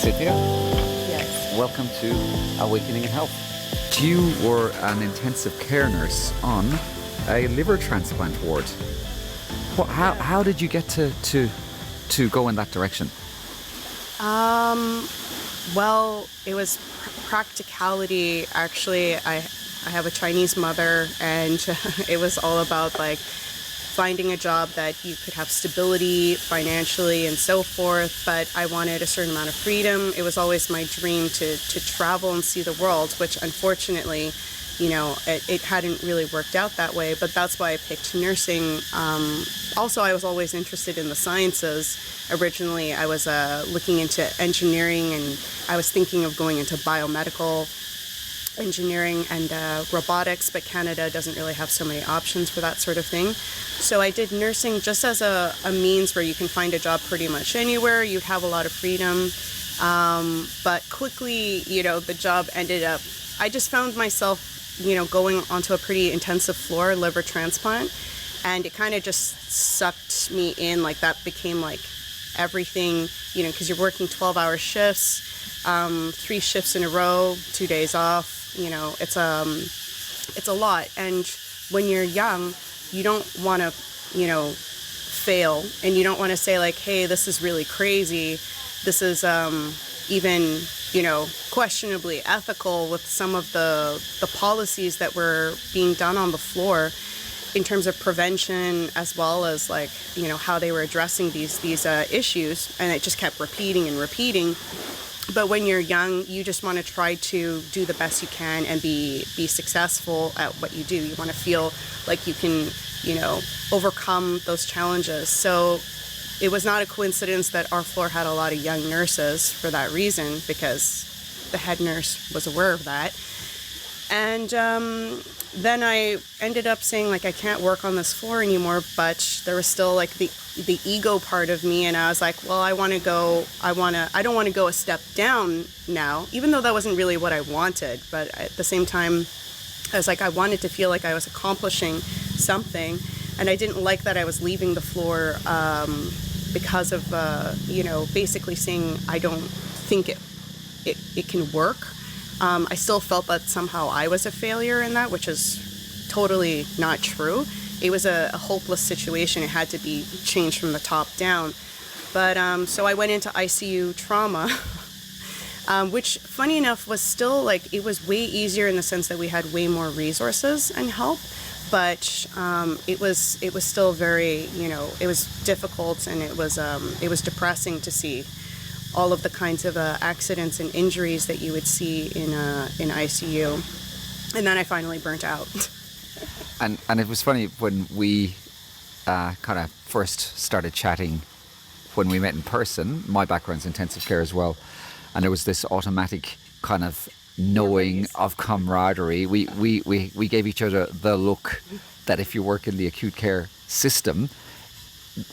Cynthia, Yes. welcome to Awakening in Health. You were an intensive care nurse on a liver transplant ward. How did you get to go in that direction? Well, it was practicality. Actually, I have a Chinese mother, and it was all about like finding a job that you could have stability financially and so forth. But I wanted a certain amount of freedom. It was always my dream to travel and see the world, which unfortunately, it hadn't really worked out that way. But that's why I picked nursing. Also, I was always interested in the sciences. Originally, I was looking into engineering, and I was thinking of going into biomedical engineering and robotics, but Canada doesn't really have so many options for that sort of thing. So I did nursing just as a means where you can find a job pretty much anywhere. You'd have a lot of freedom. But quickly, the job ended up, I just found myself, going onto a pretty intensive floor, liver transplant, and it kind of just sucked me in. Like that became like everything, because you're working 12-hour shifts, 3 shifts in a row, 2 days off. It's a lot. And when you're young, you don't want to, fail, and you don't want to say like, hey, this is really crazy. This is even, questionably ethical with some of the policies that were being done on the floor in terms of prevention, as well as like, how they were addressing these issues. And it just kept repeating and repeating. But when you're young, you just want to try to do the best you can and be successful at what you do. You want to feel like you can, overcome those challenges. So it was not a coincidence that our floor had a lot of young nurses for that reason, because the head nurse was aware of that. And then I ended up saying, like, I can't work on this floor anymore, but there was still like the ego part of me, and I was like, well, I don't want to go a step down now, even though that wasn't really what I wanted. But at the same time, I was like, I wanted to feel like I was accomplishing something, and I didn't like that I was leaving the floor because of basically saying I don't think it can work. I still felt that somehow I was a failure in that, which is totally not true. It was a hopeless situation. It had to be changed from the top down. But so I went into ICU trauma, which, funny enough, was still like, it was way easier in the sense that we had way more resources and help. But it was still very, it was difficult, and it was depressing to see all of the kinds of accidents and injuries that you would see in ICU. And then I finally burnt out. And it was funny when we kind of first started chatting, when we met in person. My background's intensive care as well, and there was this automatic kind of knowing of camaraderie. We gave each other the look that if you work in the acute care system,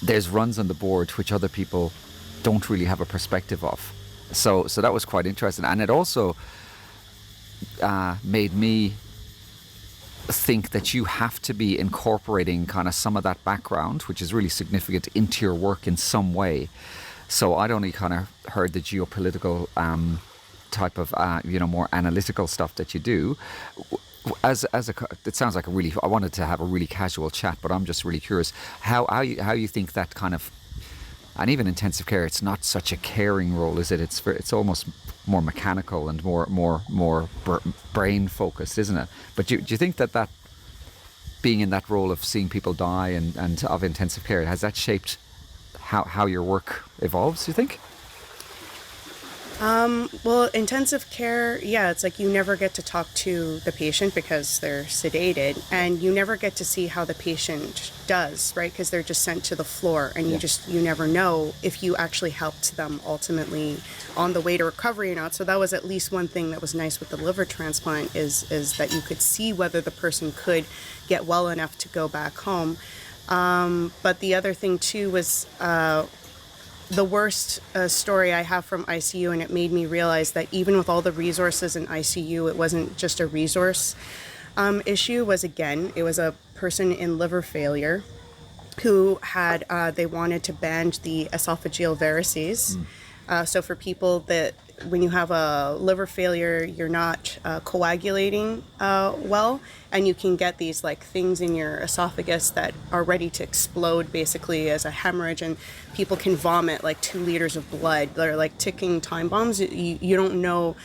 there's runs on the board which other people don't really have a perspective of. So that was quite interesting, and it also made me think that you have to be incorporating kind of some of that background, which is really significant, into your work in some way. So I'd only kind of heard the geopolitical type of more analytical stuff that you do. It sounds like I wanted to have a really casual chat, but I'm just really curious how you think that kind of, and even intensive care, it's not such a caring role, is it? It's almost more mechanical and more brain focused, isn't it? But do you think that being in that role of seeing people die and of intensive care, has that shaped how your work evolves, do you think? Well, intensive care, yeah, it's like you never get to talk to the patient because they're sedated, and you never get to see how the patient does, right? Because they're just sent to the floor, and you never know if you actually helped them ultimately on the way to recovery or not. So that was at least one thing that was nice with the liver transplant, is that you could see whether the person could get well enough to go back home. But the other thing too was the worst story I have from ICU, and it made me realize that even with all the resources in ICU, it wasn't just a resource issue. It was a person in liver failure who had, they wanted to band the esophageal varices. So for people that when you have a liver failure, you're not coagulating well, and you can get these like things in your esophagus that are ready to explode basically as a hemorrhage, and people can vomit like 2 liters of blood. They're like ticking time bombs. You don't know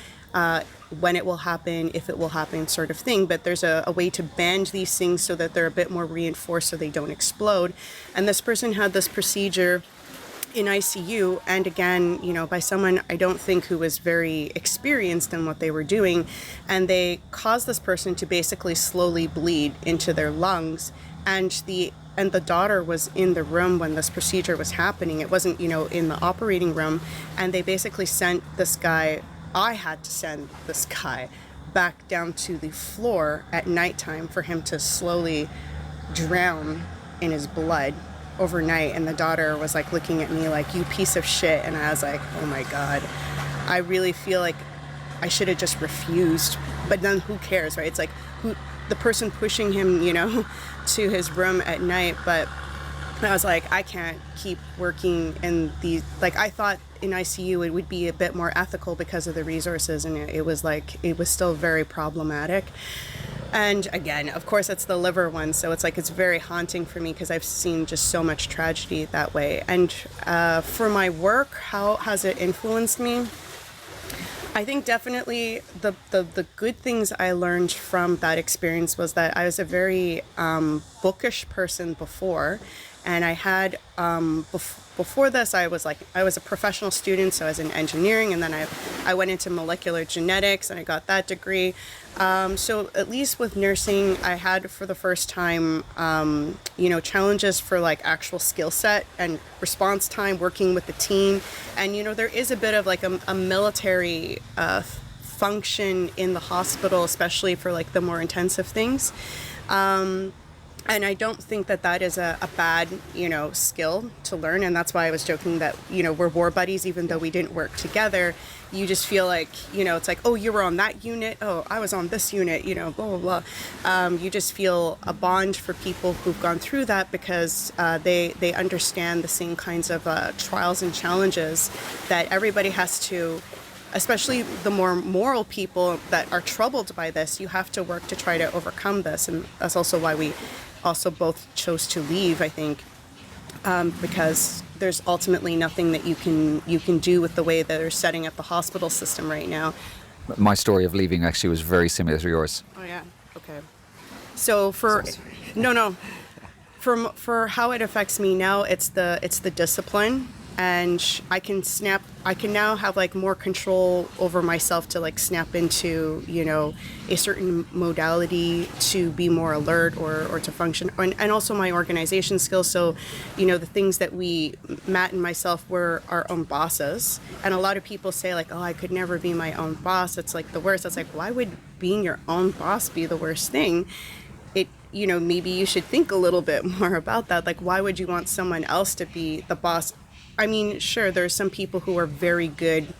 when it will happen, if it will happen, sort of thing. But there's a way to band these things so that they're a bit more reinforced so they don't explode. And this person had this procedure in ICU, and again, by someone I don't think who was very experienced in what they were doing, and they caused this person to basically slowly bleed into their lungs, and the daughter was in the room when this procedure was happening. It wasn't, in the operating room, and they basically sent this guy. I had to send this guy back down to the floor at nighttime for him to slowly drown in his blood overnight. And the daughter was like looking at me like, you piece of shit. And I was like, oh my God, I really feel like I should have just refused. But then who cares, right? It's like the person pushing him, to his room at night. But I was like, I can't keep working in these, like I thought in ICU it would be a bit more ethical because of the resources, and it was still very problematic. And again, of course, it's the liver one, so it's like it's very haunting for me because I've seen just so much tragedy that way. And for my work, how has it influenced me? I think definitely the good things I learned from that experience was that I was a very bookish person before, and I had before this I was a professional student, so I was in engineering, and then I went into molecular genetics and I got that degree. So at least with nursing, I had for the first time, challenges for like actual skill set and response time, working with the team. And, there is a bit of like a military function in the hospital, especially for like the more intensive things. And I don't think that is a bad, skill to learn. And that's why I was joking that, we're war buddies, even though we didn't work together. You just feel like, it's like, oh, you were on that unit. Oh, I was on this unit, blah, blah, blah. You just feel a bond for people who've gone through that because they understand the same kinds of trials and challenges that everybody has to, especially the more moral people that are troubled by this, you have to work to try to overcome this. And that's also why we also both chose to leave, I think, because there's ultimately nothing that you can do with the way that they're setting up the hospital system right now. My story of leaving actually was very similar to yours. Oh yeah, okay. So for how it affects me now, it's the discipline. And I can now have like more control over myself to like snap into, a certain modality to be more alert or to function. And also my organization skills. So, the things that Matt and myself were our own bosses. And a lot of people say like, oh, I could never be my own boss. It's like the worst. It's like, why would being your own boss be the worst thing? Maybe you should think a little bit more about that. Like, why would you want someone else to be the boss? I mean, sure, there are some people who are very good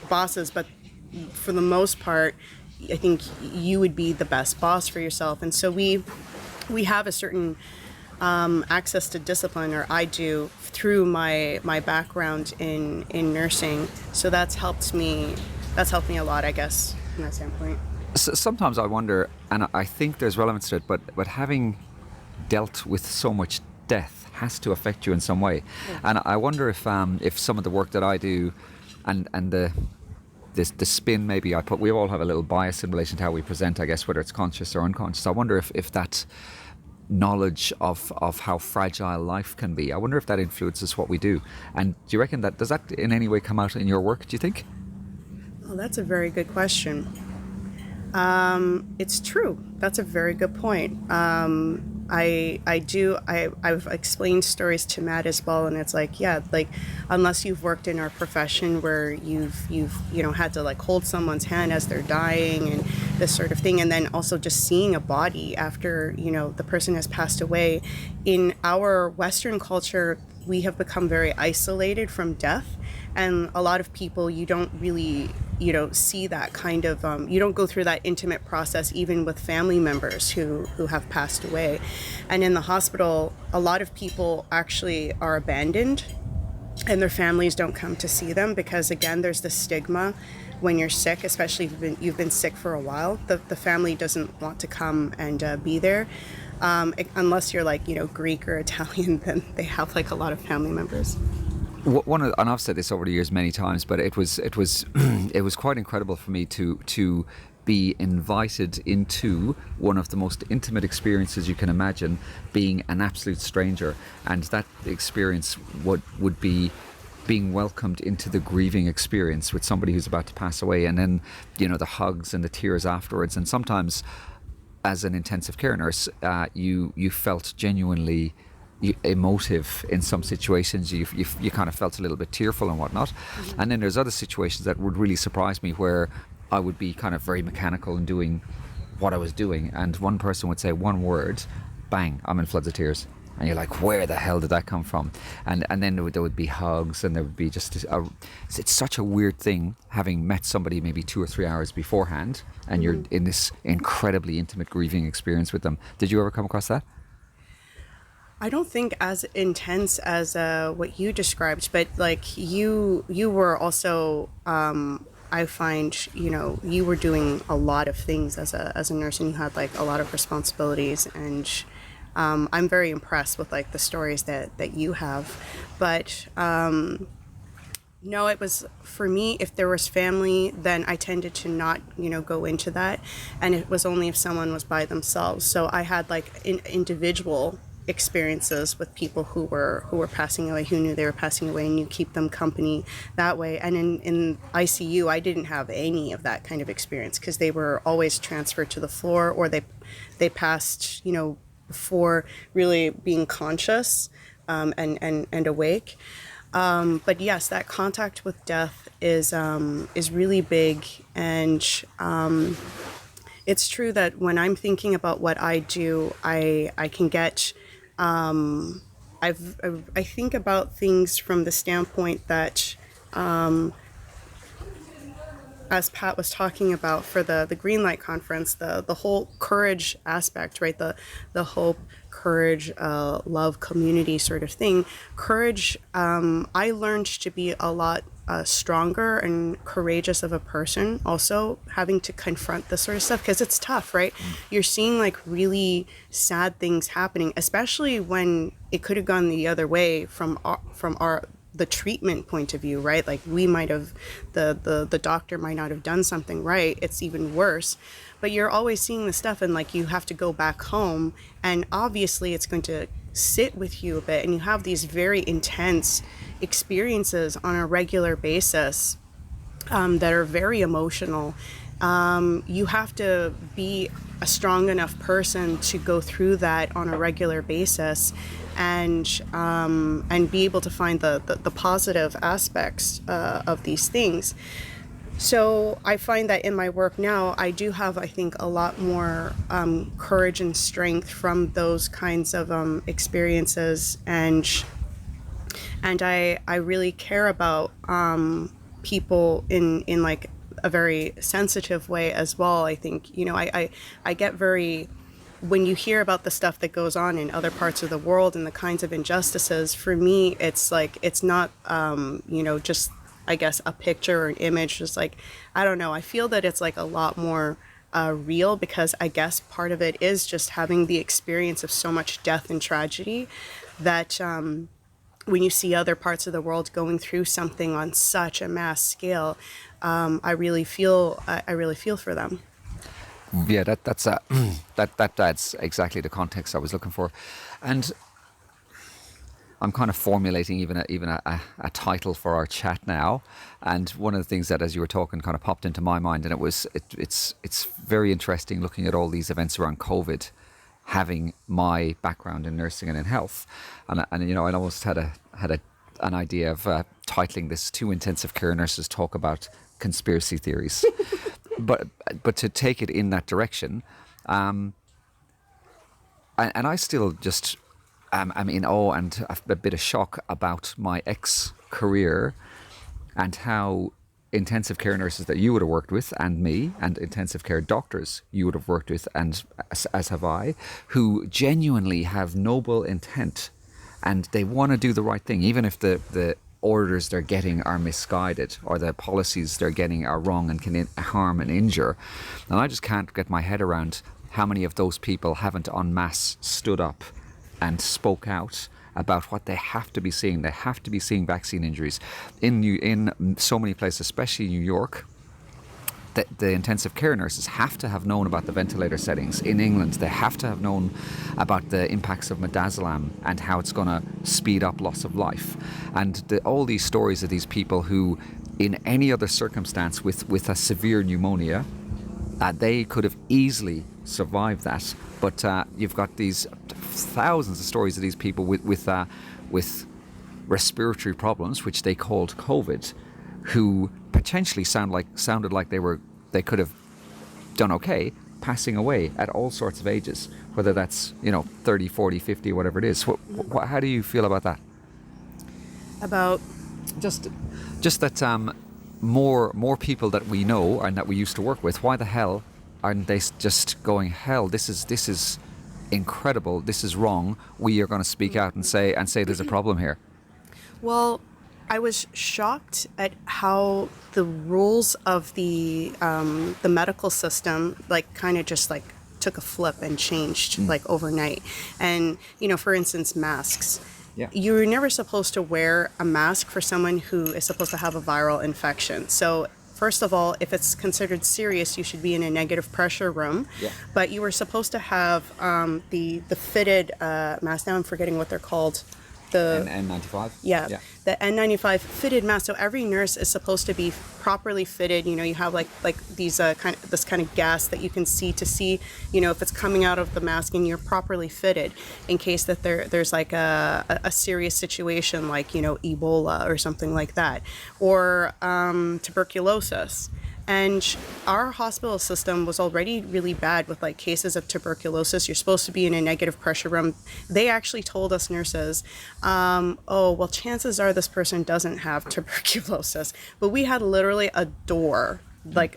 bosses, but for the most part, I think you would be the best boss for yourself. And so we have a certain access to discipline, or I do, through my background in nursing. So that's helped me a lot, I guess, from that standpoint. So sometimes I wonder, and I think there's relevance to it, but having dealt with so much death has to affect you in some way. Yeah. And I wonder if some of the work that I do and the spin maybe I put, we all have a little bias in relation to how we present, I guess, whether it's conscious or unconscious. I wonder if that knowledge of how fragile life can be, I wonder if that influences what we do. And do you reckon does that in any way come out in your work, do you think? Well, that's a very good question. It's true. That's a very good point. I've explained stories to Matt as well, and it's like, yeah, like unless you've worked in our profession where you've had to like hold someone's hand as they're dying and this sort of thing, and then also just seeing a body after the person has passed away. In our Western culture, we have become very isolated from death, and a lot of people, you don't really see that kind of, you don't go through that intimate process even with family members who have passed away. And in the hospital, a lot of people actually are abandoned and their families don't come to see them because, again, there's the stigma when you're sick, especially if you've been sick for a while. The family doesn't want to come and be there. Unless you're like, Greek or Italian, then they have like a lot of family members. And I've said this over the years many times, but it was it was quite incredible for me to be invited into one of the most intimate experiences you can imagine, being an absolute stranger, and that experience would be being welcomed into the grieving experience with somebody who's about to pass away, and then the hugs and the tears afterwards. And sometimes, as an intensive care nurse, you felt genuinely emotive in some situations. You kind of felt a little bit tearful and whatnot. Mm-hmm. And then there's other situations that would really surprise me, where I would be kind of very mechanical in doing what I was doing, and one person would say one word, bang, I'm in floods of tears. And you're like, where the hell did that come from? And then there would be hugs, and there would be just it's such a weird thing, having met somebody maybe 2 or 3 hours beforehand, and you're in this incredibly intimate grieving experience with them. Did you ever come across that? I don't think as intense as what you described, but like you were also, I find, you were doing a lot of things as a nurse, and you had like a lot of responsibilities, and I'm very impressed with like the stories that you have. But no, it was, for me, if there was family, then I tended to not, go into that. And it was only if someone was by themselves. So I had like individual experiences with people who were passing away, who knew they were passing away, and you keep them company that way. And in ICU, I didn't have any of that kind of experience, because they were always transferred to the floor, or they passed, before really being conscious and awake. But yes, that contact with death is really big, and it's true that when I'm thinking about what I do, I can get I think about things from the standpoint that, as Pat was talking about for the Greenlight conference, the whole courage aspect, right? The hope, courage, love, community sort of thing. Courage, I learned to be a lot stronger and courageous of a person, also having to confront this sort of stuff, because it's tough, right? You're seeing like really sad things happening, especially when it could have gone the other way from the treatment point of view, right? Like we might have, the doctor might not have done something right. It's even worse. But you're always seeing this stuff, and like you have to go back home, and obviously it's going to sit with you a bit, and you have these very intense experiences on a regular basis that are very emotional. You have to be a strong enough person to go through that on a regular basis, and be able to find the positive aspects of these things. So I find that in my work now, I do have, I think, a lot more courage and strength from those kinds of experiences, and I really care about people in like a very sensitive way as well. I think, I get very, when you hear about the stuff that goes on in other parts of the world and the kinds of injustices, for me, it's like, it's not, just, I guess, a picture or an image, just like, I don't know. I feel that it's like a lot more real, because I guess part of it is just having the experience of so much death and tragedy that when you see other parts of the world going through something on such a mass scale, I really feel for them. Yeah, that's exactly the context I was looking for, and I'm kind of formulating even a title for our chat now. And one of the things that, as you were talking, kind of popped into my mind, and it's very interesting looking at all these events around COVID, having my background in nursing and in health, and I almost had an idea of titling this "Two Intensive Care Nurses Talk About Conspiracy Theories," but to take it in that direction, and I still just I'm in awe and a bit of shock about my ex-career, and how intensive care nurses that you would have worked with, and me, and intensive care doctors you would have worked with, and as have I, who genuinely have noble intent, and they want to do the right thing, even if the orders they're getting are misguided, or the policies they're getting are wrong and can harm and injure. And I just can't get my head around how many of those people haven't en masse stood up and spoke out about what they have to be seeing. They have to be seeing vaccine injuries. In so many places, especially New York, the intensive care nurses have to have known about the ventilator settings. In England, they have to have known about the impacts of midazolam and how it's going to speed up loss of life. And all these stories of these people who, in any other circumstance with a severe pneumonia, they could have easily survived that. But you've got these thousands of stories of these people with respiratory problems, which they called COVID, who potentially sounded like they could have done okay, passing away at all sorts of ages, whether that's 30, 40, 50, whatever it is. How do you feel about that? About just that more people that we know and that we used to work with, why the hell aren't they just going, hell, this is incredible, this is wrong, we are going to speak out and say there's a problem here? Well, I was shocked at how the rules of the medical system kind of just took a flip and changed overnight. And for instance, masks. Yeah. You're never supposed to wear a mask for someone who is supposed to have a viral infection. So first of all, if it's considered serious, you should be in a negative pressure room. Yeah. But you were supposed to have the fitted mask. Now I'm forgetting what they're called. The N95? Yeah, the N95 fitted mask. So every nurse is supposed to be properly fitted. You have these this kind of gas that you can see if it's coming out of the mask, and you're properly fitted in case that there's a serious situation like Ebola or something like that, or tuberculosis. And our hospital system was already really bad with cases of tuberculosis. You're supposed to be in a negative pressure room. They actually told us nurses, chances are this person doesn't have tuberculosis. But we had literally a door,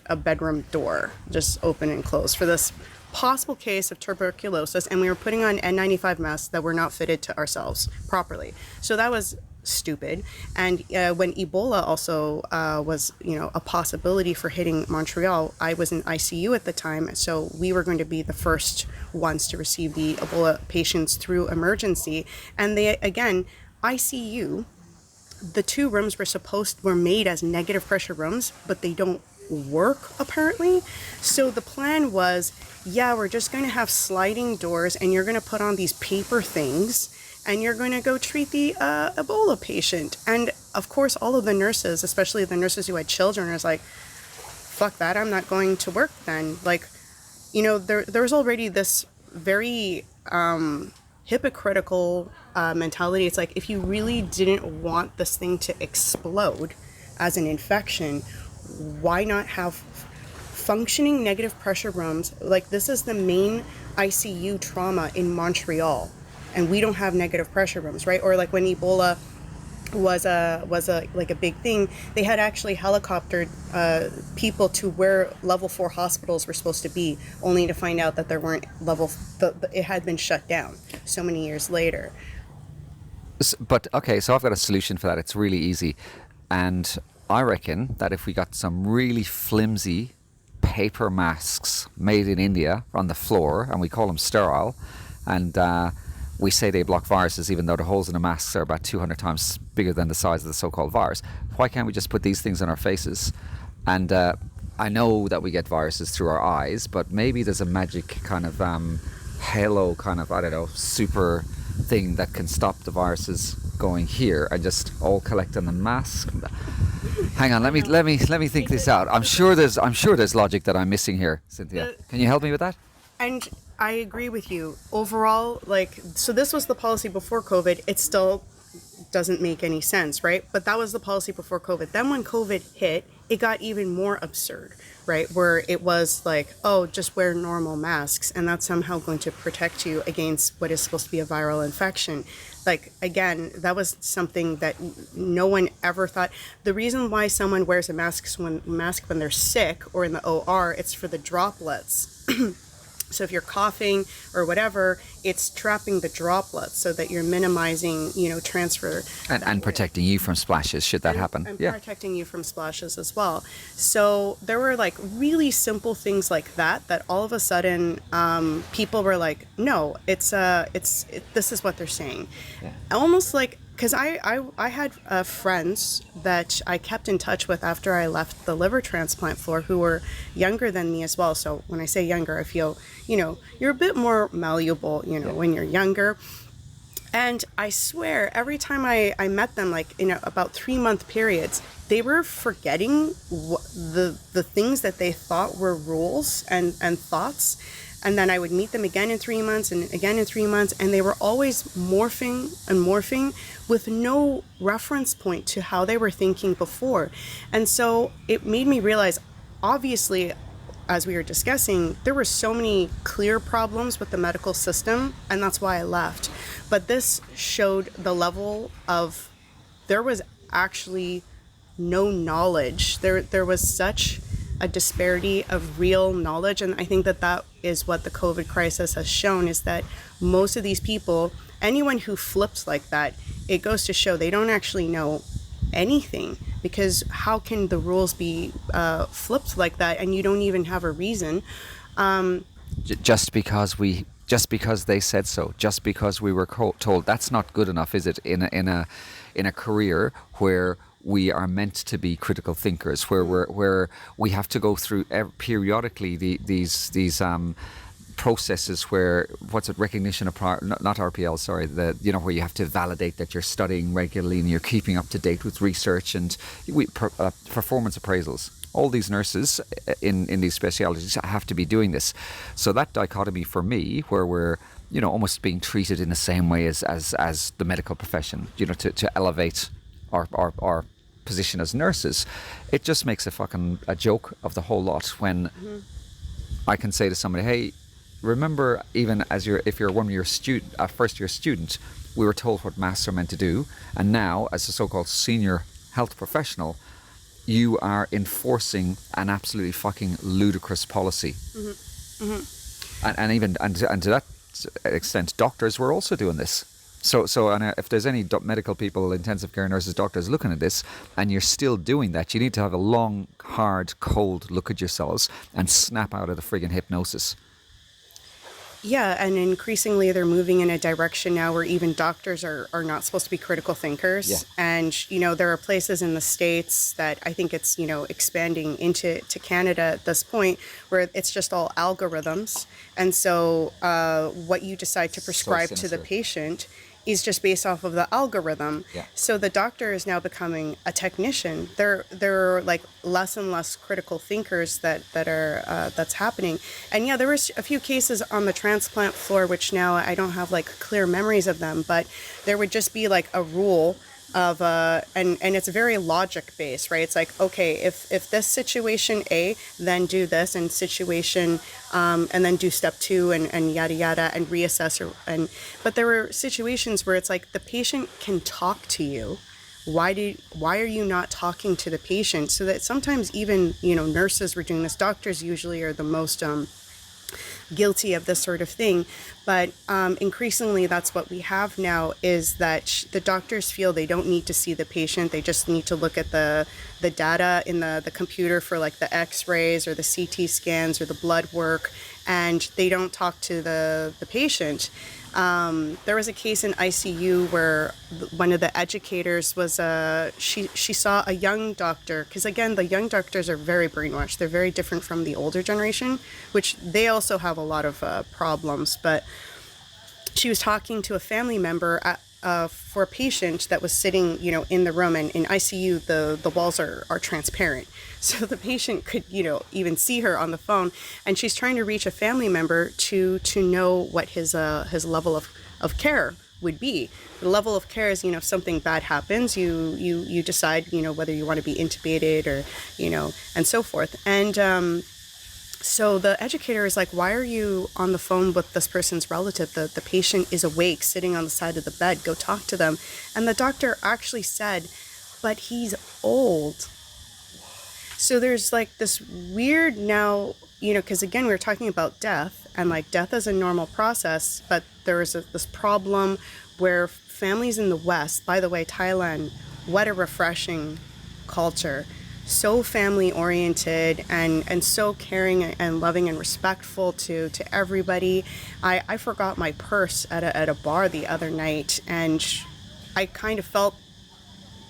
a bedroom door, just open and close for this possible case of tuberculosis. And we were putting on N95 masks that were not fitted to ourselves properly. So that was stupid. And when Ebola also was a possibility for hitting Montreal, I was in ICU at the time, so we were going to be the first ones to receive the Ebola patients through emergency. And ICU, the two rooms were made as negative pressure rooms, but they don't work apparently. So the plan was, we're just going to have sliding doors, and you're going to put on these paper things, and you're going to go treat the Ebola patient. And of course, all of the nurses, especially the nurses who had children, was like, fuck that, I'm not going to work then. There was already this very hypocritical mentality. It's like, if you really didn't want this thing to explode as an infection, why not have functioning negative pressure rooms? This is the main ICU trauma in Montreal. And we don't have negative pressure rooms, right? Or when Ebola was a big thing, they had actually helicoptered people to where level 4 hospitals were supposed to be, only to find out that there weren't it had been shut down so many years later. But okay, so I've got a solution for that. It's really easy, and I reckon that if we got some really flimsy paper masks made in India on the floor, and we call them sterile, and we say they block viruses, even though the holes in the masks are about 200 times bigger than the size of the so-called virus. Why can't we just put these things on our faces? And I know that we get viruses through our eyes, but maybe there's a magic kind of halo kind of, super thing that can stop the viruses going here and just all collect on the mask. Hang on, let me think this out. I'm sure there's logic that I'm missing here, Cynthia. Can you help me with that? And I agree with you. Overall, so this was the policy before COVID. It still doesn't make any sense, right? But that was the policy before COVID. Then when COVID hit, it got even more absurd, right? Where it was just wear normal masks, and that's somehow going to protect you against what is supposed to be a viral infection. Again, that was something that no one ever thought. The reason why someone wears a mask when they're sick or in the OR, it's for the droplets. So if you're coughing or whatever, it's trapping the droplets so that you're minimizing, transfer. And protecting you from splashes should that happen. And protecting you from splashes as well. So there were like really simple things like that all of a sudden people were like, no, this is what they're saying. Yeah. Almost like, because I had friends that I kept in touch with after I left the liver transplant floor who were younger than me as well. So when I say younger, I feel, you're a bit more malleable, when you're younger. And I swear, every time I met them, like in about 3-month periods, they were forgetting the things that they thought were rules and thoughts. And then I would meet them again in 3 months and again in 3 months. And they were always morphing and morphing with no reference point to how they were thinking before. And so it made me realize, obviously, as we were discussing, there were so many clear problems with the medical system, and that's why I left. But this showed the level of, there was actually no knowledge. There was such a disparity of real knowledge, and I think that is what the COVID crisis has shown, is that most of these people, anyone who flips like that, it goes to show they don't actually know anything, because how can the rules be flipped like that and you don't even have a reason? Just because they said so, just because we were told, that's not good enough, is it? In a career where we are meant to be critical thinkers, where we have to go through periodically these processes where, recognition of not RPL, sorry, where you have to validate that you're studying regularly and you're keeping up to date with research and performance appraisals. All these nurses in these specialities have to be doing this. So that dichotomy for me, where we're almost being treated in the same way as the medical profession, to elevate our position as nurses, it just makes a joke of the whole lot when I can say to somebody, hey, remember, even if you're one of your first year student, we were told what masks are meant to do, and now as a so-called senior health professional, you are enforcing an absolutely fucking ludicrous policy. And to that extent, doctors were also doing this. So if there's any medical people, intensive care nurses, doctors looking at this, and you're still doing that, you need to have a long, hard, cold look at yourselves and snap out of the friggin' hypnosis. Yeah, and increasingly they're moving in a direction now where even doctors are not supposed to be critical thinkers. Yeah. And, there are places in the States that I think it's, expanding into Canada at this point, where it's just all algorithms. And so what you decide to prescribe to the patient is just based off of the algorithm. Yeah. So the doctor is now becoming a technician. They're like less and less critical thinkers that's happening. And yeah, there was a few cases on the transplant floor, which now I don't have like clear memories of them, but there would just be like a rule of and it's very logic based, right? It's like, okay, if this situation A, then do this, and situation and then do step 2 and yada yada and reassess but there were situations where it's like the patient can talk to you. Why are you not talking to the patient? So that sometimes even nurses were doing this. Doctors usually are the most guilty of this sort of thing, but increasingly that's what we have now, is that the doctors feel they don't need to see the patient. They just need to look at the data in the computer for like the x-rays or the CT scans or the blood work, and they don't talk to the patient. There was a case in ICU where one of the educators was she saw a young doctor, because again, the young doctors are very brainwashed. They're very different from the older generation, which they also have a lot of problems. But she was talking to a family member for a patient that was sitting, in the room, and in ICU the walls are transparent. So the patient could, even see her on the phone, and she's trying to reach a family member to know what his level of care would be. The level of care is, if something bad happens, you decide, whether you want to be intubated or, and so forth. And so the educator is like, why are you on the phone with this person's relative? The patient is awake, sitting on the side of the bed. Go talk to them. And the doctor actually said, but he's old. So there's like this weird now because again, we were talking about death, and like death is a normal process, but there is this problem where families in the West, by the way, Thailand, what a refreshing culture. So family oriented and so caring and loving and respectful to everybody. I forgot my purse at a bar the other night, and I kind of felt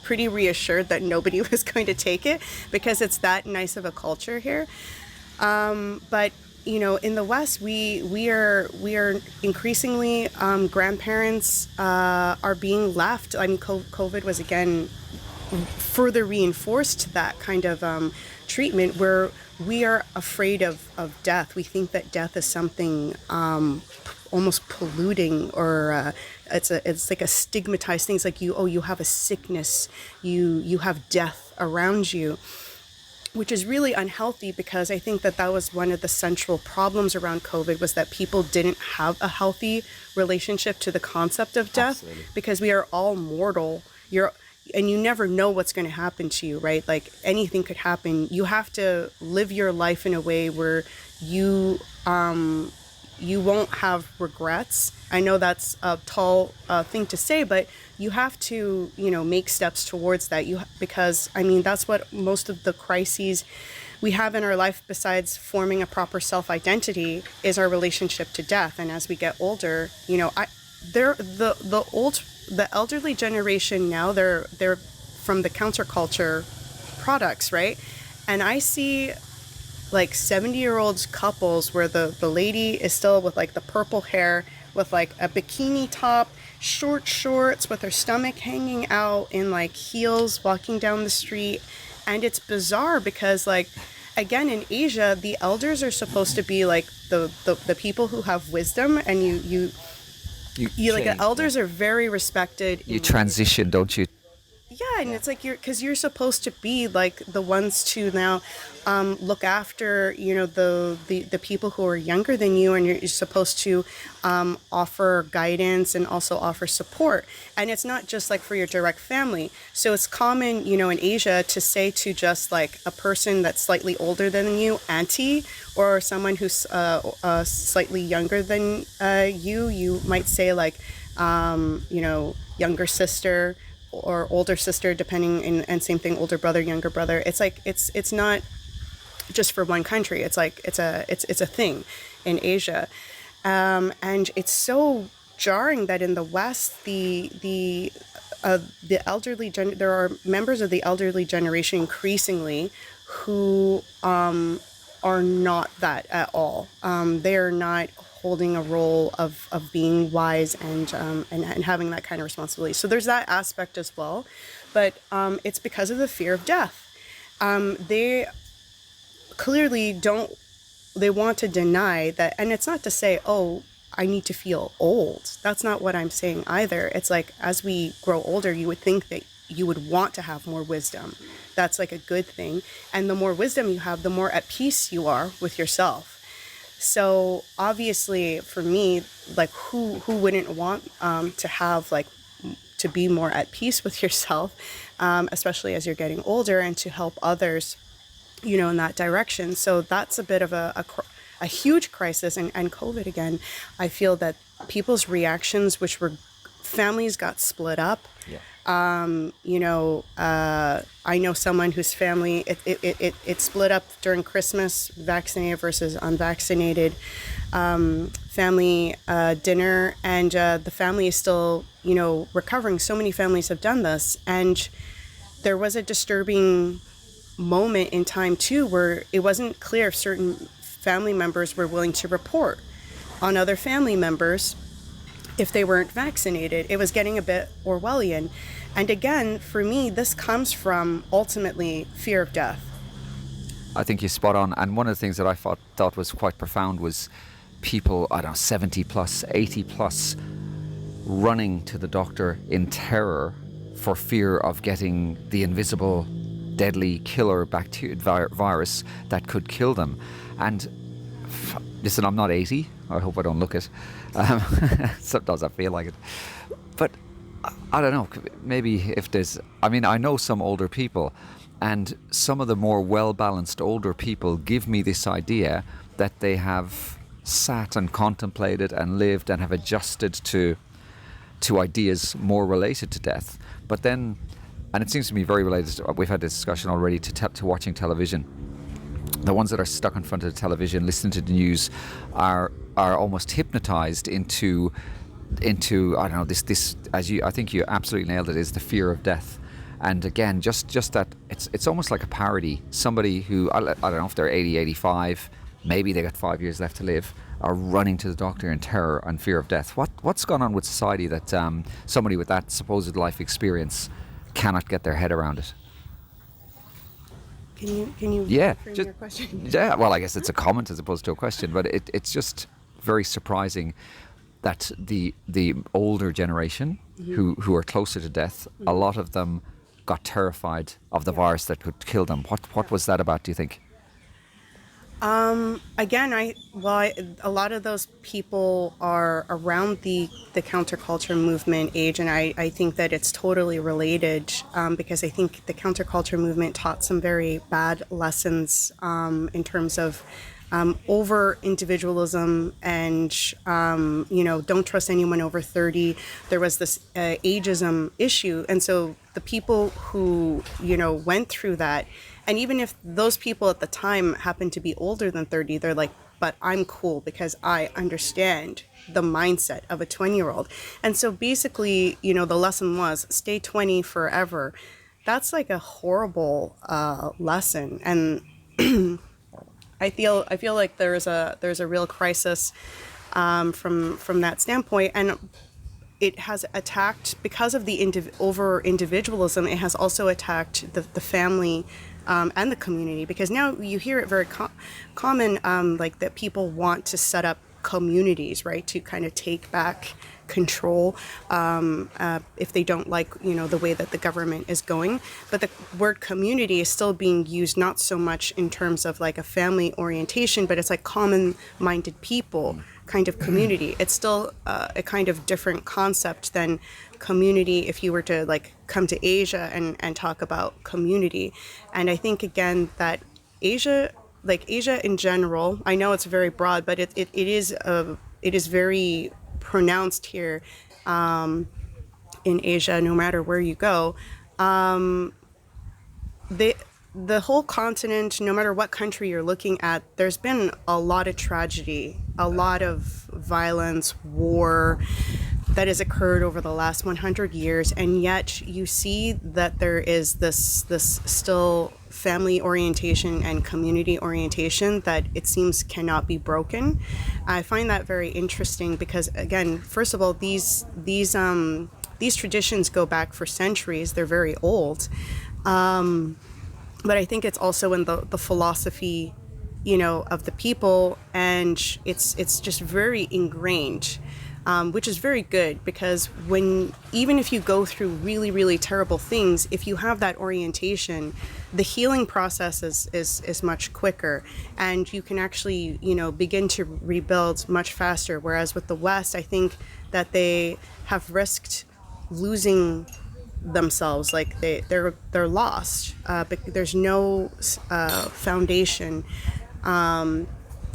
pretty reassured that nobody was going to take it because it's that nice of a culture here. But in the West, we are increasingly grandparents are being left. I mean, COVID was again further reinforced that kind of treatment where we are afraid of death. We think that death is something almost polluting, or it's like a stigmatized thing. It's like you have a sickness, you have death around you, which is really unhealthy, because I think that was one of the central problems around COVID, was that people didn't have a healthy relationship to the concept of death. Absolutely. Because we are all mortal. And you never know what's going to happen to you, right? Like anything could happen. You have to live your life in a way where you won't have regrets. I know that's a tall thing to say, but you have to, make steps towards that. Because I mean, that's what most of the crises we have in our life, besides forming a proper self-identity, is our relationship to death. And as we get older, the elderly generation now, they're from the counterculture products, right? And I see like 70-year-old couples where the lady is still with like the purple hair, with like a bikini top, short shorts, with her stomach hanging out, in like heels, walking down the street. And it's bizarre because, like, again, in Asia, the elders are supposed to be like the people who have wisdom, and you like, the elders are very respected. You transition, don't you? Yeah, and it's like you're supposed to be like the ones to now look after the people who are younger than you, and you're supposed to offer guidance and also offer support. And it's not just like for your direct family. So it's common, in Asia, to say to just like a person that's slightly older than you, auntie, or someone who's slightly younger than you might say like younger sister or older sister, depending, and same thing, older brother, younger brother. It's like it's not just for one country. It's like it's a thing in Asia, and it's so jarring that in the West, the elderly there are members of the elderly generation increasingly who are not that at all. They are not holding a role of being wise and having that kind of responsibility. So there's that aspect as well, but it's because of the fear of death. They clearly they want to deny that, and it's not to say, oh, I need to feel old. That's not what I'm saying either. It's like, as we grow older, you would think that you would want to have more wisdom. That's like a good thing. And the more wisdom you have, the more at peace you are with yourself. So obviously, for me, like, who wouldn't want to have, like, to be more at peace with yourself, especially as you're getting older, and to help others, in that direction. So that's a bit of a huge crisis. And COVID, again, I feel that people's reactions, which were families got split up. Yeah. I know someone whose family, it split up during Christmas, vaccinated versus unvaccinated, family dinner, and the family is still, recovering. So many families have done this. And there was a disturbing moment in time, too, where it wasn't clear if certain family members were willing to report on other family members if they weren't vaccinated. It was getting a bit Orwellian. And again, for me, this comes from ultimately fear of death. I think you're spot on. And one of the things that I thought was quite profound was people, 70 plus, 80 plus, running to the doctor in terror for fear of getting the invisible, deadly killer virus that could kill them. And listen, I'm not 80. I hope I don't look it. Sometimes I feel like it. But I don't know, maybe if there's... I mean, I know some older people, And some of the more well-balanced older people give me this idea that they have sat and contemplated and lived and have adjusted to ideas more related to death. But then, and it seems to me very related to, we've had this discussion already, to watching television. The ones that are stuck in front of the television, listening to the news, are almost hypnotized into I don't know, this I think you absolutely nailed it, is the fear of death. And again, just that it's almost like a parody. Somebody who, I don't know if they're 80, 85, maybe they got 5 years left to live, are running to the doctor in terror and fear of death. What's gone on with society that somebody with that supposed life experience cannot get their head around it? Can you frame your question? Yeah, well, I guess it's a comment as opposed to a question, but it's just very surprising that the older generation who are closer to death, a lot of them got terrified of the virus that could kill them. What was that about, do you think? Again, a lot of those people are around the counterculture movement age, and I think that it's totally related, because I think the counterculture movement taught some very bad lessons in terms of over individualism and don't trust anyone over 30. There was this ageism issue, and so the people who went through that, and even if those people at the time happened to be older than 30, they're like, but I'm cool because I understand the mindset of a 20-year-old. And so basically, the lesson was stay 20 forever. That's like a horrible lesson, and I feel like there's a real crisis from that standpoint, and it has attacked, because of the over individualism, it has also attacked the family and the community, because now you hear it very common, like that people want to set up communities, right, to kind of take back control if they don't like the way that the government is going. But the word community is still being used not so much in terms of like a family orientation, but it's like common-minded people kind of community. It's still a kind of different concept than community if you were to like come to Asia and talk about community. And I think again that Asia in general, I know it's very broad, but it is very pronounced here in Asia, no matter where you go. The whole continent, no matter what country you're looking at, there's been a lot of tragedy, a lot of violence, war that has occurred over the last 100 years, and yet you see that there is this still family orientation and community orientation that it seems cannot be broken. I find that very interesting because, again, first of all, these traditions go back for centuries. They're very old. But I think it's also in the philosophy, of the people, and it's just very ingrained. Which is very good, because even if you go through really, really terrible things, if you have that orientation, the healing process is much quicker, and you can actually, begin to rebuild much faster. Whereas with the West, I think that they have risked losing themselves, like they're lost. There's no foundation.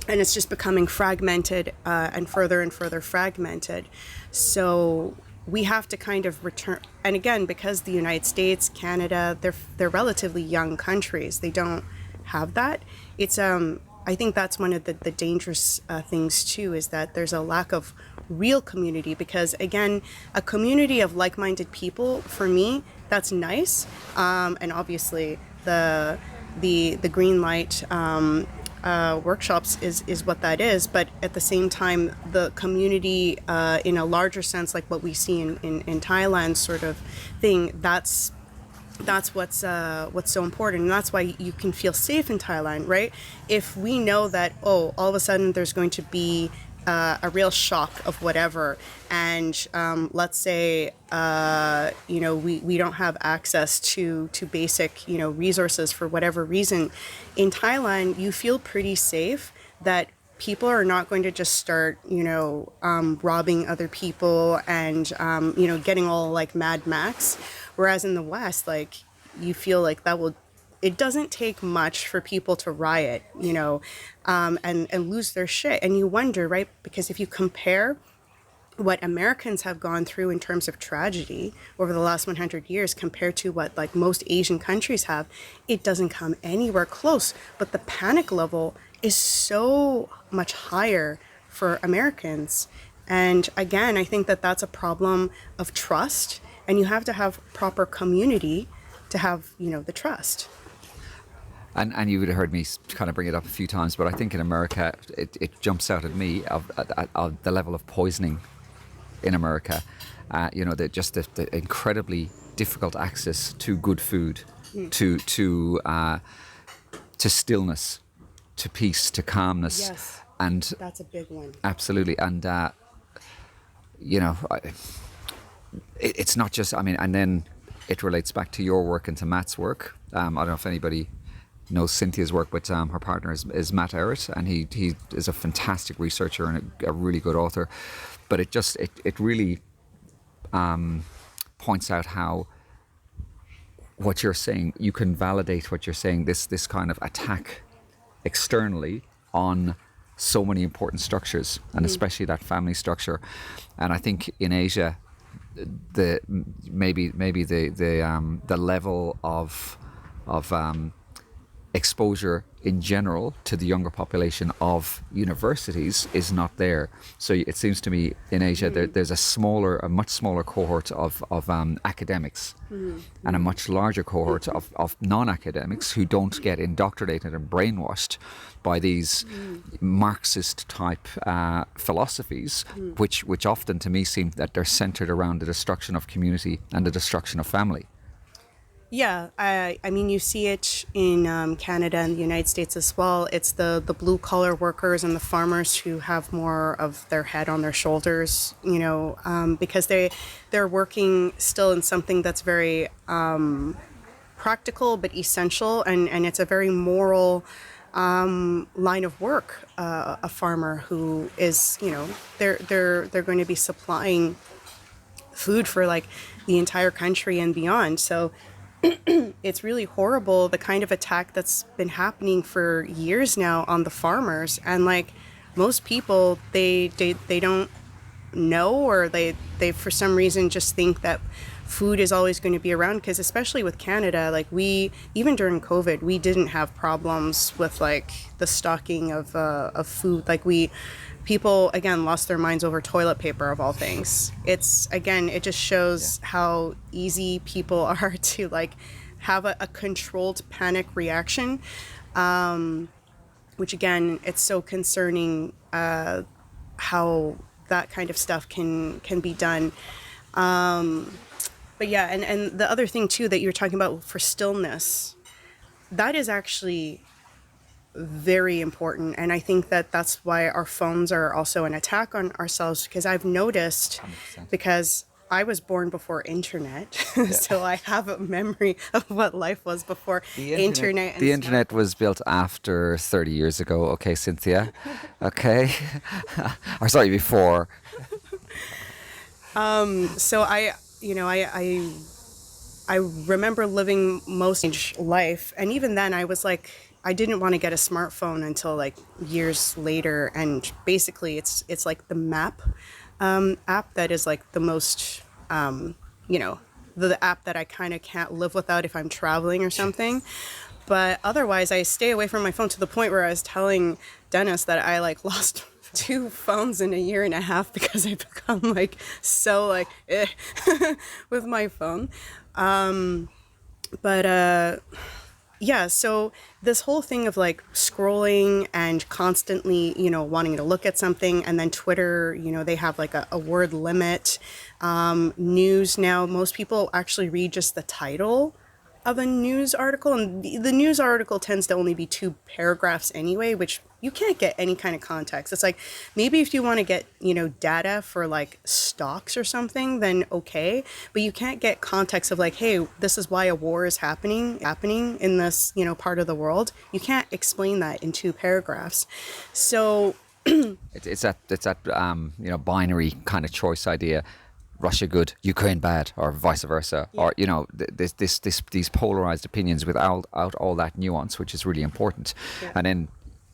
And it's just becoming fragmented and further fragmented. So we have to kind of return. And again, because the United States, Canada, they're relatively young countries. They don't have that. It's I think that's one of the dangerous things too, is that there's a lack of real community. Because again, a community of like-minded people, for me, that's nice. And obviously the Greenlight workshops is what that is, but at the same time, the community in a larger sense, like what we see in Thailand sort of thing, that's what's so important, and that's why you can feel safe in Thailand, right? If we know that all of a sudden there's going to be a real shock of whatever, and let's say we don't have access to basic resources for whatever reason, in Thailand you feel pretty safe that people are not going to just start robbing other people and getting all like Mad Max, whereas in the West, like, you feel like that will it doesn't take much for people to riot, and lose their shit. And you wonder, right? Because if you compare what Americans have gone through in terms of tragedy over the last 100 years compared to what like most Asian countries have, it doesn't come anywhere close. But the panic level is so much higher for Americans. And again, I think that that's a problem of trust, and you have to have proper community to have, the trust. And you would have heard me kind of bring it up a few times, but I think in America, it jumps out at me of the level of poisoning in America, the incredibly difficult access to good food, to stillness, to peace, to calmness. Yes, and that's a big one. Absolutely, and it's not just. I mean, and then it relates back to your work and to Matt's work. I don't know if anybody knows Cynthia's work, but her partner is Matt Ehret, and he is a fantastic researcher and a really good author. But it really points out how what you're saying, you can validate what you're saying, this kind of attack externally on so many important structures, and especially that family structure. And I think in Asia, the level of exposure in general to the younger population of universities is not there. So it seems to me in Asia there's a much smaller cohort of academics and a much larger cohort of non-academics who don't get indoctrinated and brainwashed by these Marxist type philosophies, which often to me seem that they're centered around the destruction of community and the destruction of family. Yeah, I mean, you see it in Canada and the United States as well. It's the blue-collar workers and the farmers who have more of their head on their shoulders, because they're working still in something that's very practical but essential, and it's a very moral line of work. A farmer who is, they're going to be supplying food for like the entire country and beyond. So it's really horrible, the kind of attack that's been happening for years now on the farmers. And like most people, they don't know, or they for some reason just think that food is always going to be around, because especially with Canada, like even during COVID, we didn't have problems with like the stocking of food. Like people again lost their minds over toilet paper of all things. It just shows how easy people are to like have a controlled panic reaction, which again, it's so concerning how that kind of stuff can be done. But yeah, and the other thing too that you're talking about for stillness, that is actually very important. And I think that that's why our phones are also an attack on ourselves, because I've noticed, 100%. because I was born before internet, so I have a memory of what life was before internet. The internet was built after 30 years ago, okay, Cynthia? Okay? Or sorry, before. So I remember living most of life, and even then I was like, I didn't want to get a smartphone until like years later. And basically it's like the map app that is like the most, the app that I kind of can't live without if I'm traveling or something. But otherwise I stay away from my phone, to the point where I was telling Dennis that I like lost 2 phones in a year and a half because I've become like so like with my phone. Yeah, so this whole thing of like scrolling and constantly, wanting to look at something, and then Twitter, they have like a word limit. News now, most people actually read just the title of a news article, and the news article tends to only be 2 paragraphs anyway, which you can't get any kind of context. It's like, maybe if you want to get, data for like stocks or something, then okay, but you can't get context of like, hey, this is why a war is happening in this, part of the world. You can't explain that in 2 paragraphs. So it's that binary kind of choice idea. Russia good, Ukraine bad, or vice versa, or these polarized opinions without all that nuance, which is really important. And then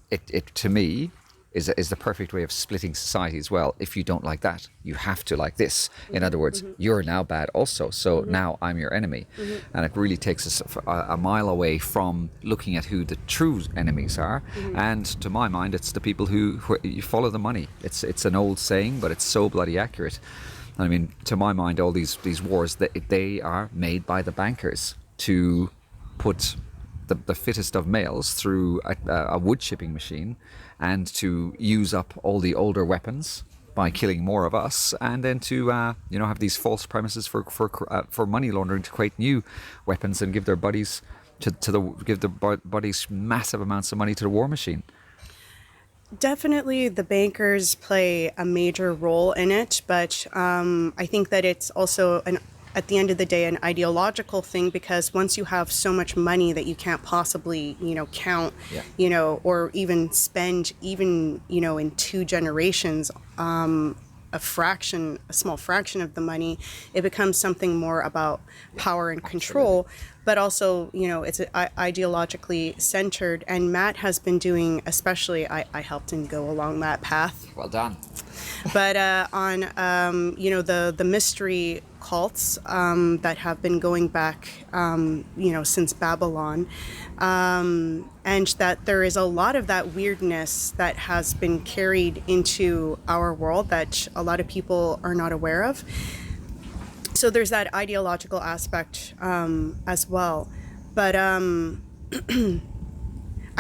it to me is the perfect way of splitting society as well. If you don't like that, you have to like this. In other words, you're now bad also, so now I'm your enemy. And it really takes us a mile away from looking at who the true enemies are. And to my mind, it's the people who you follow the money. It's an old saying, but it's so bloody accurate. I mean, to my mind, all these wars, they are made by the bankers to put the fittest of males through a wood chipping machine, and to use up all the older weapons by killing more of us, and then to have these false premises for money laundering to create new weapons and give their buddies massive amounts of money to the war machine. Definitely the bankers play a major role in it, but I think that it's also at the end of the day, an ideological thing, because once you have so much money that you can't possibly, count, or even spend, in 2 generations, a small fraction of the money, it becomes something more about power and control. But also, it's ideologically centered. And Matt has been doing, especially, I helped him go along that path. Well done. But on, the mystery cults that have been going back, since Babylon, and that there is a lot of that weirdness that has been carried into our world that a lot of people are not aware of. So there's that ideological aspect as well. But I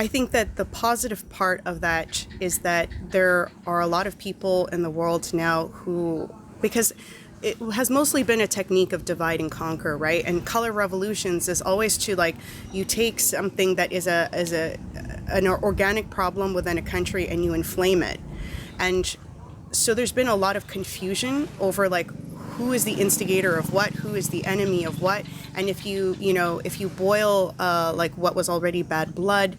think that the positive part of that is that there are a lot of people in the world now who, because it has mostly been a technique of divide and conquer, right? And color revolutions is always to you take something that is an organic problem within a country and you inflame it. And so there's been a lot of confusion over who is the instigator of what, who is the enemy of what. And if you boil what was already bad blood,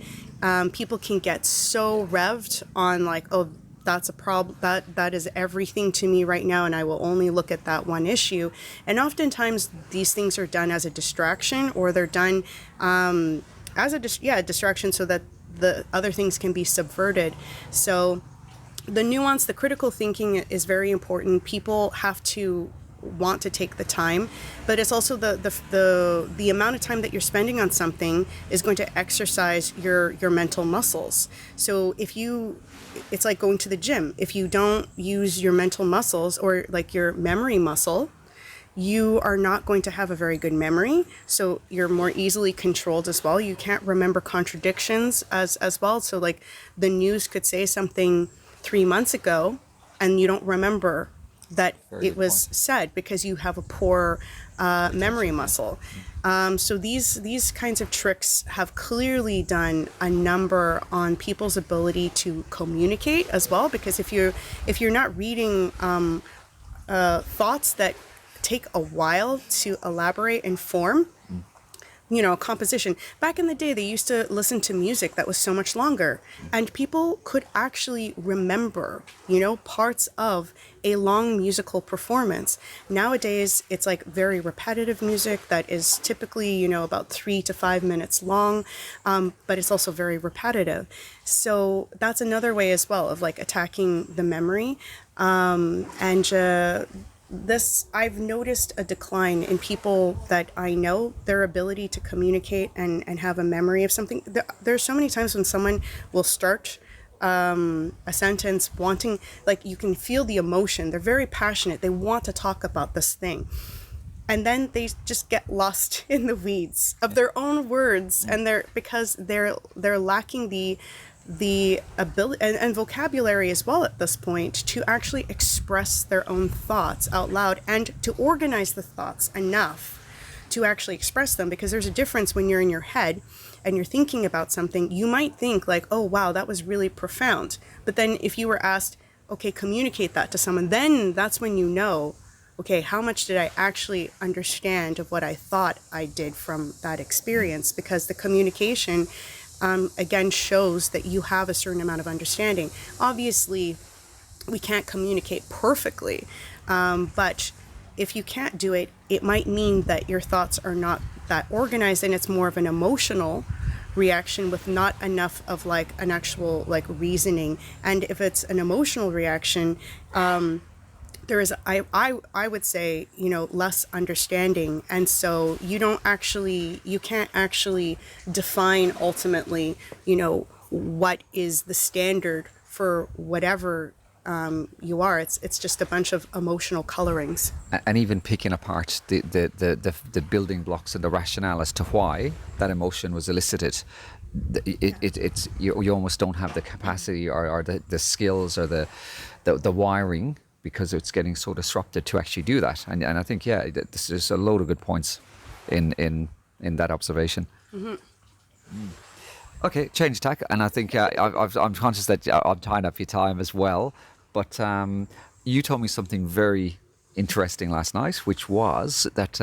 people can get so revved on that's a problem, that is everything to me right now, and I will only look at that one issue. And oftentimes these things are done as a distraction, or they're done as a distraction so that the other things can be subverted. So the nuance, the critical thinking is very important. People have to want to take the time, but it's also the amount of time that you're spending on something is going to exercise your mental muscles. So it's like going to the gym. If you don't use your mental muscles, or your memory muscle, you are not going to have a very good memory. So you're more easily controlled as well. You can't remember contradictions as well. So the news could say something 3 months ago and you don't remember that it was said, because you have a poor memory muscle. So these kinds of tricks have clearly done a number on people's ability to communicate as well, because if you're not reading thoughts that take a while to elaborate and form, composition. Back in the day, they used to listen to music that was so much longer, and people could actually remember, parts of a long musical performance. Nowadays, it's very repetitive music that is typically, about 3 to 5 minutes long, but it's also very repetitive. So that's another way as well of attacking the memory. I've noticed a decline in people that I know, their ability to communicate and have a memory of something. There's so many times when someone will start a sentence wanting, you can feel the emotion. They're very passionate. They want to talk about this thing. And then they just get lost in the weeds of their own words, and because they're lacking the ability and vocabulary as well at this point to actually express their own thoughts out loud, and to organize the thoughts enough to actually express them. Because there's a difference when you're in your head and you're thinking about something. You might think oh wow, that was really profound, but then if you were asked, okay, communicate that to someone, then that's when okay, how much did I actually understand of what I thought I did from that experience? Because the communication again shows that you have a certain amount of understanding. Obviously, we can't communicate perfectly, but if you can't do it, it might mean that your thoughts are not that organized, and it's more of an emotional reaction with not enough of like an actual like reasoning. And if it's an emotional reaction, there is, I would say, less understanding. And so you can't actually define ultimately, what is the standard for whatever you are. It's just a bunch of emotional colorings. And even picking apart the building blocks and the rationale as to why that emotion was elicited, it's you almost don't have the capacity or the skills or the wiring, because it's getting so disrupted to actually do that. And I think, there's a load of good points in that observation. Mm-hmm. Okay, change tack. And I think I'm conscious that I'm tying up your time as well. But you told me something very interesting last night, which was that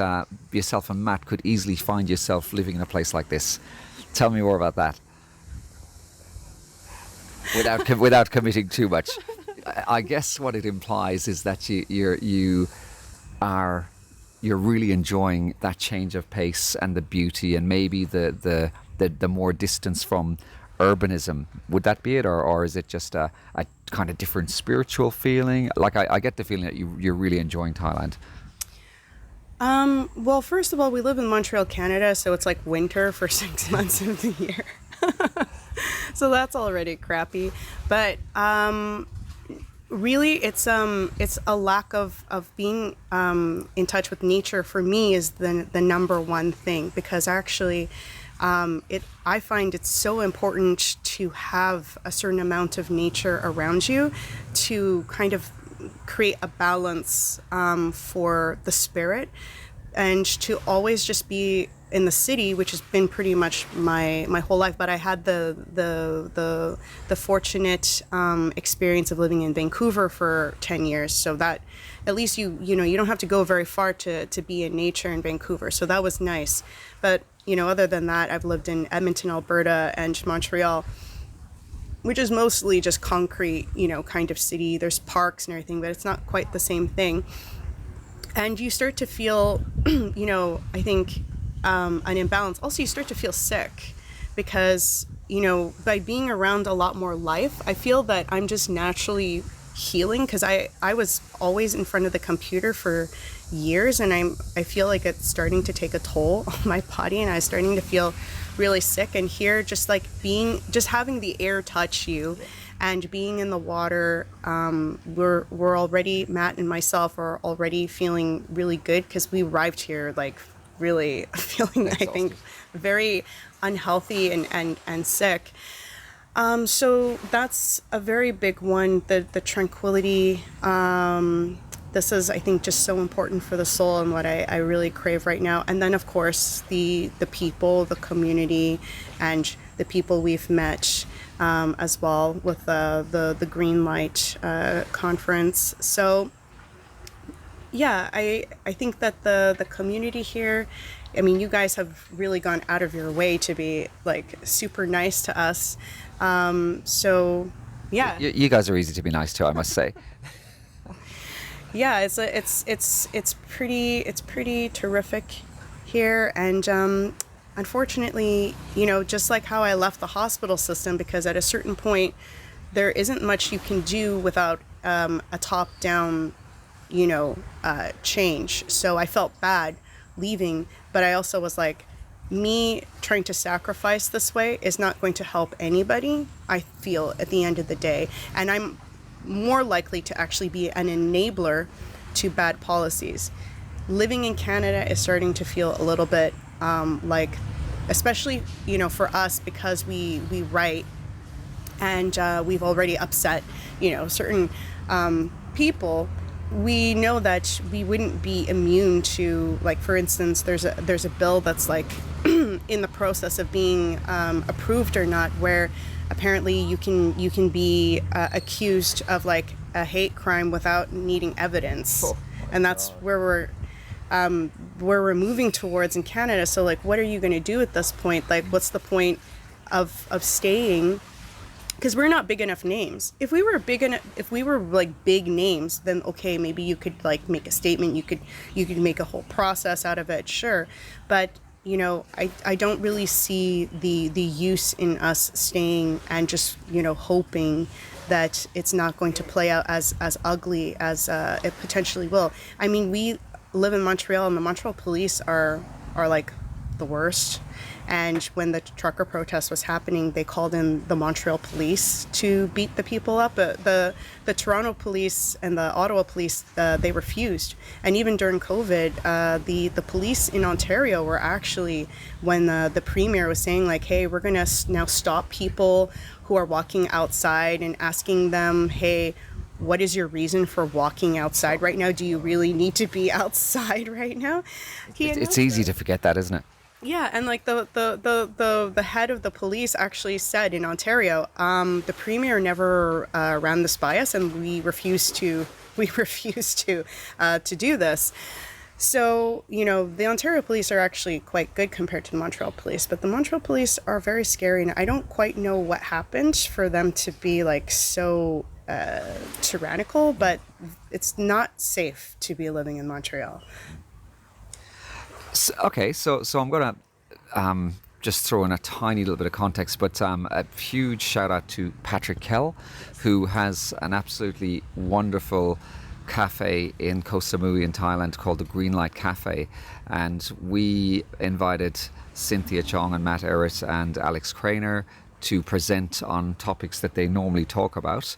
yourself and Matt could easily find yourself living in a place like this. Tell me more about that. Without committing too much. I guess what it implies is that you're really enjoying that change of pace and the beauty, and maybe the more distance from urbanism. Would that be it, or is it just a kind of different spiritual feeling? Like I get the feeling that you're really enjoying Thailand. Well, first of all, we live in Montreal, Canada, so it's like winter for 6 months of the year. So that's already crappy. But really, it's a lack of being in touch with nature for me is the number one thing, because actually I find it's so important to have a certain amount of nature around you to kind of create a balance for the spirit, and to always just be in the city, which has been pretty much my whole life. But I had the fortunate experience of living in Vancouver for 10 years, so that at least you don't have to go very far to be in nature in Vancouver, so that was nice. But other than that, I've lived in Edmonton, Alberta, and Montreal, which is mostly just concrete, kind of city. There's parks and everything, but it's not quite the same thing. And you start to feel, I think, an imbalance. Also, you start to feel sick because, by being around a lot more life, I feel that I'm just naturally healing, because I was always in front of the computer for years, and I feel like it's starting to take a toll on my body, and I was starting to feel really sick. And here, just having the air touch you and being in the water, we're already, Matt and myself are already feeling really good, because we arrived here like really feeling, I think, very unhealthy and sick. So that's a very big one, the tranquility. This is, I think, just so important for the soul and what I really crave right now. And then, of course, the people, the community, and the people we've met as well with the Greenlight conference. So, yeah, I think that the community here, I mean, you guys have really gone out of your way to be like super nice to us. So, yeah. You guys are easy to be nice to, I must say. Yeah, it's pretty terrific here, and unfortunately, just like how I left the hospital system, because at a certain point there isn't much you can do without a top-down, change. So I felt bad leaving, but I also was like, me trying to sacrifice this way is not going to help anybody, I feel, at the end of the day, and I'm more likely to actually be an enabler to bad policies. Living in Canada is starting to feel a little bit like, especially, for us, because we write, and we've already upset, certain people. We know that we wouldn't be immune to, like, for instance, there's a bill that's like in the process of being approved or not, where apparently you can be accused of like a hate crime without needing evidence. And that's where we're moving towards in Canada. So like, what are you going to do at this point? Like, what's the point of staying because we're not big enough names. If we were big enough, if we were like big names, then okay, maybe you could like make a statement. You could make a whole process out of it, sure. But I don't really see the use in us staying and just hoping that it's not going to play out as ugly as it potentially will. I mean, we live in Montreal, and the Montreal police are like the worst. And when the trucker protest was happening, they called in the Montreal police to beat the people up. The Toronto police and the Ottawa police, they refused. And even during COVID, the police in Ontario were actually, when the premier was saying like, hey, we're going to now stop people who are walking outside and asking them, hey, what is your reason for walking outside right now? Do you really need to be outside right now? It's easy to forget that, isn't it? Yeah, and like the head of the police actually said in Ontario, the premier never ran this by us, and we refuse to do this. So the Ontario police are actually quite good compared to the Montreal police, but the Montreal police are very scary, and I don't quite know what happened for them to be like so tyrannical, but it's not safe to be living in Montreal. So I'm going to just throw in a tiny little bit of context, but a huge shout out to Patrick Kell, who has an absolutely wonderful cafe in Koh Samui in Thailand called the Greenlight Cafe, and we invited Cynthia Chung and Matt Ehret and Alex Craner to present on topics that they normally talk about.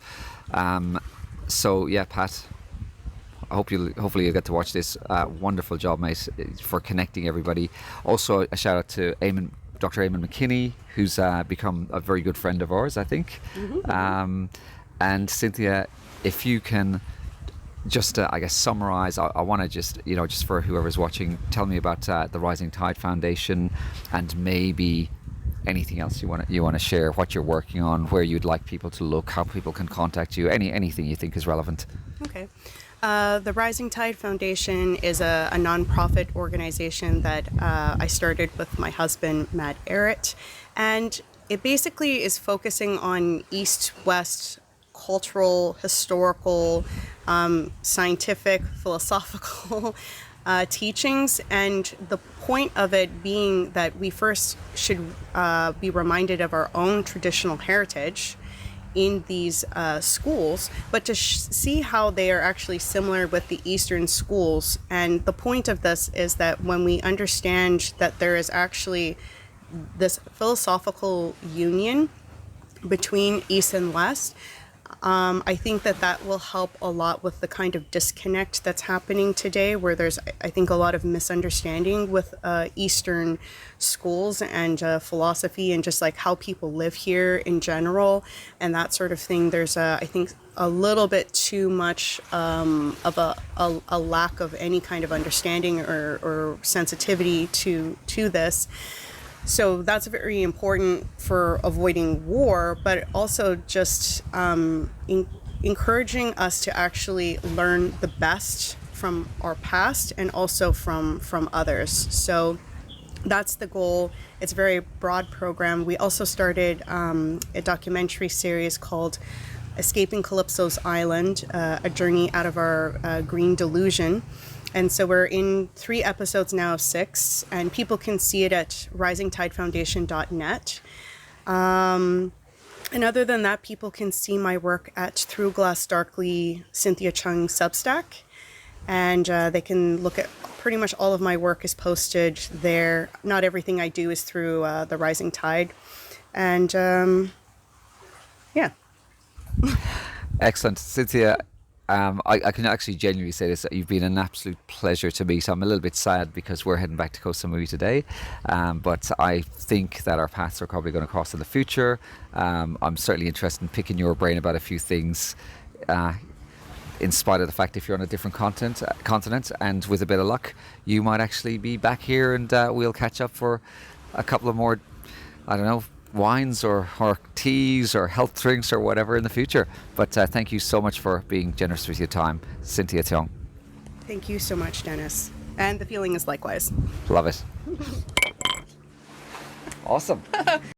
So yeah, Pat, hopefully you'll get to watch this. Wonderful job, mate, for connecting everybody. Also, a shout out to Dr. Eamon McKinney, who's become a very good friend of ours, I think. Mm-hmm. And Cynthia, if you can just, I guess, summarize, I want to just for whoever's watching, tell me about the Rising Tide Foundation, and maybe anything else you want to share, what you're working on, where you'd like people to look, how people can contact you, anything you think is relevant. Okay. The Rising Tide Foundation is a nonprofit organization that I started with my husband, Matt Ehret, and it basically is focusing on East-West cultural, historical, scientific, philosophical teachings, and the point of it being that we first should be reminded of our own traditional heritage in these schools, but to see how they are actually similar with the Eastern schools. And the point of this is that when we understand that there is actually this philosophical union between East and West, I think that will help a lot with the kind of disconnect that's happening today, where there's, I think, a lot of misunderstanding with Eastern schools and philosophy and just like how people live here in general and that sort of thing. There's, I think, a little bit too much of a lack of any kind of understanding or sensitivity to this. So that's very important for avoiding war, but also just encouraging us to actually learn the best from our past and also from others. So that's the goal. It's a very broad program. We also started a documentary series called Escaping Calypso's Island, a journey out of our green delusion. And so we're in 3 episodes now of 6, and people can see it at risingtidefoundation.net. And other than that, people can see my work at Through Glass Darkly Cynthia Chung Substack. And they can look at pretty much all of my work is posted there. Not everything I do is through the Rising Tide. And yeah. Excellent. Cynthia, I can actually genuinely say this, that you've been an absolute pleasure to meet. I'm a little bit sad because we're heading back to Koh Samui today, but I think that our paths are probably going to cross in the future. I'm certainly interested in picking your brain about a few things, in spite of the fact if you're on a different continent, and with a bit of luck, you might actually be back here, and we'll catch up for a couple of more, I don't know, wines or teas or health drinks or whatever in the future. But thank you so much for being generous with your time, Cynthia Chung. Thank you so much, Dennis. And the feeling is likewise. Love it. Awesome.